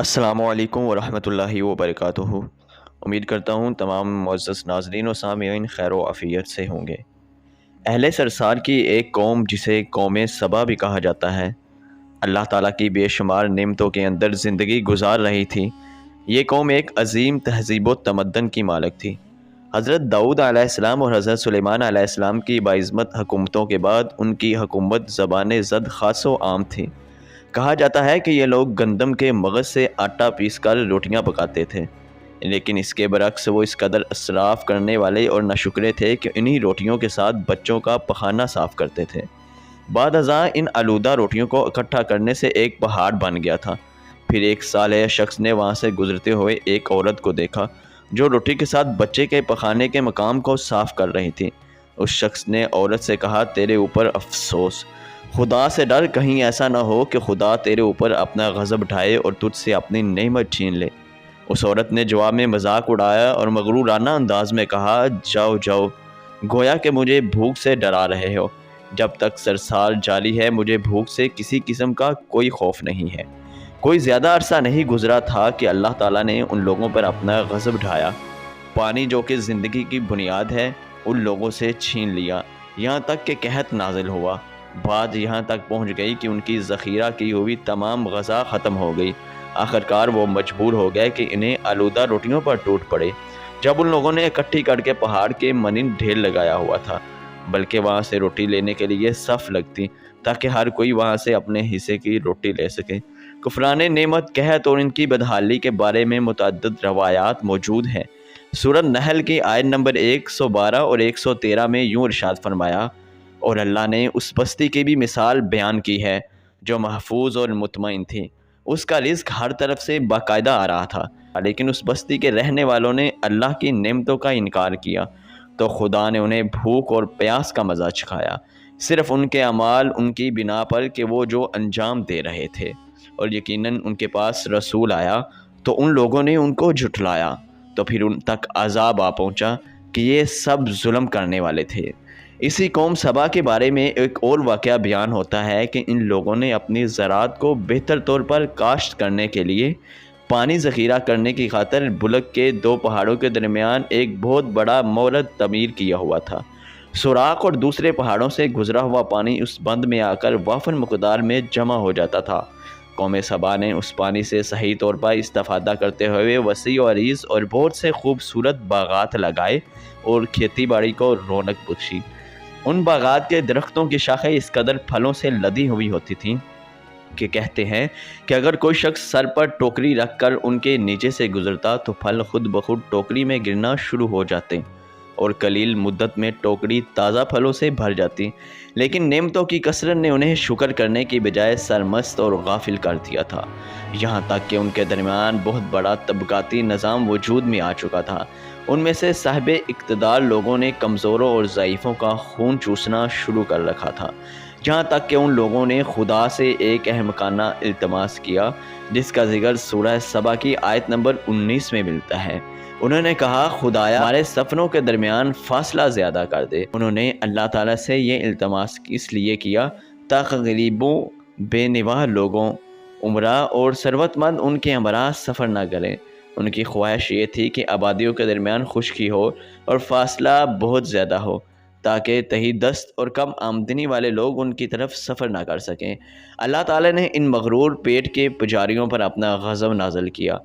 السلام علیکم ورحمۃ اللہ وبرکاتہ۔ امید کرتا ہوں تمام معزز ناظرین و سامعین خیر و عافیت سے ہوں گے۔ اہل سرسار کی ایک قوم جسے قوم سبا بھی کہا جاتا ہے، اللہ تعالیٰ کی بے شمار نعمتوں کے اندر زندگی گزار رہی تھی۔ یہ قوم ایک عظیم تہذیب و تمدن کی مالک تھی۔ حضرت داؤد علیہ السلام اور حضرت سلیمان علیہ السلام کی باعظمت حکومتوں کے بعد ان کی حکومت زبان زد خاص و عام تھی۔ کہا جاتا ہے کہ یہ لوگ گندم کے مغز سے آٹا پیس کر روٹیاں پکاتے تھے، لیکن اس کے برعکس وہ اس قدر اسراف کرنے والے اور ناشکرے تھے کہ انہی روٹیوں کے ساتھ بچوں کا پخانہ صاف کرتے تھے۔ بعد ازاں ان آلودہ روٹیوں کو اکٹھا کرنے سے ایک پہاڑ بن گیا تھا۔ پھر ایک صالح شخص نے وہاں سے گزرتے ہوئے ایک عورت کو دیکھا جو روٹی کے ساتھ بچے کے پخانے کے مقام کو صاف کر رہی تھی۔ اس شخص نے عورت سے کہا، تیرے اوپر افسوس، خدا سے ڈر، کہیں ایسا نہ ہو کہ خدا تیرے اوپر اپنا غضب اٹھائے اور تجھ سے اپنی نعمت چھین لے۔ اس عورت نے جواب میں مذاق اڑایا اور مغرورانہ انداز میں کہا، جاؤ جاؤ، گویا کہ مجھے بھوک سے ڈرا رہے ہو۔ جب تک سرسال جاری ہے مجھے بھوک سے کسی قسم کا کوئی خوف نہیں ہے۔ کوئی زیادہ عرصہ نہیں گزرا تھا کہ اللہ تعالیٰ نے ان لوگوں پر اپنا غضب اٹھایا۔ پانی جو کہ زندگی کی بنیاد ہے ان لوگوں سے چھین لیا، یہاں تک کہ قحط نازل ہوا۔ بات یہاں تک پہنچ گئی کہ ان کی ذخیرہ کی ہوئی تمام غذا ختم ہو گئی۔ آخرکار وہ مجبور ہو گئے کہ انہیں آلودہ روٹیوں پر ٹوٹ پڑے۔ جب ان لوگوں نے اکٹھی کر کے پہاڑ کے مانند ڈھیر لگایا ہوا تھا، بلکہ وہاں سے روٹی لینے کے لیے صف لگتی تاکہ ہر کوئی وہاں سے اپنے حصے کی روٹی لے سکے۔ کفران نعمت، قحط اور ان کی بدحالی کے بارے میں متعدد روایات موجود ہیں۔ سورۃ نحل کی آیت نمبر 112 اور 113 میں یوں ارشاد فرمایا، اور اللہ نے اس بستی کی بھی مثال بیان کی ہے جو محفوظ اور مطمئن تھی۔ اس کا رزق ہر طرف سے باقاعدہ آ رہا تھا، لیکن اس بستی کے رہنے والوں نے اللہ کی نعمتوں کا انکار کیا تو خدا نے انہیں بھوک اور پیاس کا مزہ چکھایا، صرف ان کے اعمال ان کی بنا پر کہ وہ جو انجام دے رہے تھے۔ اور یقیناً ان کے پاس رسول آیا تو ان لوگوں نے ان کو جھٹلایا، تو پھر ان تک عذاب آ پہنچا کہ یہ سب ظلم کرنے والے تھے۔ اسی قوم سبا کے بارے میں ایک اور واقعہ بیان ہوتا ہے کہ ان لوگوں نے اپنی زراعت کو بہتر طور پر کاشت کرنے کے لیے پانی ذخیرہ کرنے کی خاطر بلک کے دو پہاڑوں کے درمیان ایک بہت بڑا مورد تعمیر کیا ہوا تھا۔ سوراخ اور دوسرے پہاڑوں سے گزرا ہوا پانی اس بند میں آ کر وافر مقدار میں جمع ہو جاتا تھا۔ قوم سبا نے اس پانی سے صحیح طور پر استفادہ کرتے ہوئے وسیع و عریض اور بہت سے خوبصورت باغات لگائے اور کھیتی باڑی کو رونق بخشی۔ ان باغات کے درختوں کی شاخیں اس قدر پھلوں سے لدی ہوئی ہوتی تھیں کہ کہتے ہیں کہ اگر کوئی شخص سر پر ٹوکری رکھ کر ان کے نیچے سے گزرتا تو پھل خود بخود ٹوکری میں گرنا شروع ہو جاتے اور قلیل مدت میں ٹوکری تازہ پھلوں سے بھر جاتی۔ لیکن نعمتوں کی کثرت نے انہیں شکر کرنے کی بجائے سرمست اور غافل کر دیا تھا، یہاں تک کہ ان کے درمیان بہت بڑا طبقاتی نظام وجود میں آ چکا تھا۔ ان میں سے صاحب اقتدار لوگوں نے کمزوروں اور ضعیفوں کا خون چوسنا شروع کر رکھا تھا، جہاں تک کہ ان لوگوں نے خدا سے ایک احمقانہ التماس کیا جس کا ذکر سورہ سبا کی آیت نمبر 19 میں ملتا ہے۔ انہوں نے کہا، خدایا ہمارے سفروں کے درمیان فاصلہ زیادہ کر دے۔ انہوں نے اللہ تعالیٰ سے یہ التماس اس لیے کیا تاکہ غریبوں، بے نواح لوگوں، امراء اور ثروت مند ان کے ہمراہ سفر نہ کریں۔ ان کی خواہش یہ تھی کہ آبادیوں کے درمیان خشکی ہو اور فاصلہ بہت زیادہ ہو تاکہ تہی دست اور کم آمدنی والے لوگ ان کی طرف سفر نہ کر سکیں۔ اللہ تعالیٰ نے ان مغرور پیٹ کے پجاریوں پر اپنا غضب نازل کیا۔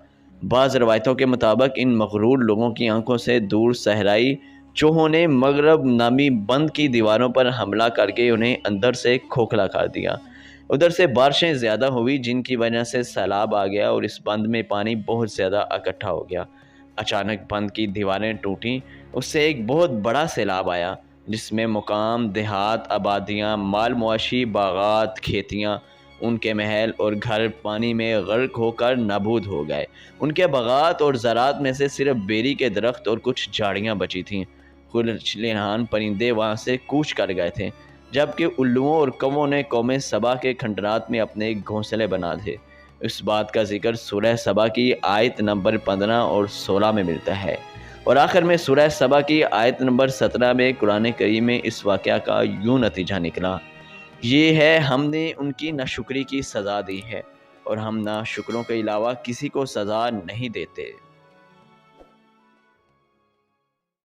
بعض روایتوں کے مطابق ان مغرور لوگوں کی آنکھوں سے دور صحرائی چوہوں نے مغرب نامی بند کی دیواروں پر حملہ کر کے انہیں اندر سے کھوکھلا کر دیا۔ ادھر سے بارشیں زیادہ ہوئی جن کی وجہ سے سیلاب آ گیا اور اس بند میں پانی بہت زیادہ اکٹھا ہو گیا۔ اچانک بند کی دیواریں ٹوٹیں، اس سے ایک بہت بڑا سیلاب آیا جس میں مقام، دیہات، آبادیاں، مال مواشی، باغات، کھیتیاں، ان کے محل اور گھر پانی میں غرق ہو کر نابود ہو گئے۔ ان کے باغات اور زراعت میں سے صرف بیری کے درخت اور کچھ جھاڑیاں بچی تھیں۔ کچھ نہان پرندے وہاں سے کوچ کر گئے تھے، جبکہ الوؤں اور کووں نے قوم سبا کے کھنڈرات میں اپنے گھونسلے بنا تھے۔ اس بات کا ذکر سورہ سبا کی آیت نمبر 15 اور 16 میں ملتا ہے۔ اور آخر میں سورہ سبا کی آیت نمبر 17 میں قرآن کریم میں اس واقعہ کا یوں نتیجہ نکلا، یہ ہے ہم نے ان کی ناشکری کی سزا دی ہے۔ اور ہم ناشکروں کے علاوہ کسی کو سزا نہیں دیتے۔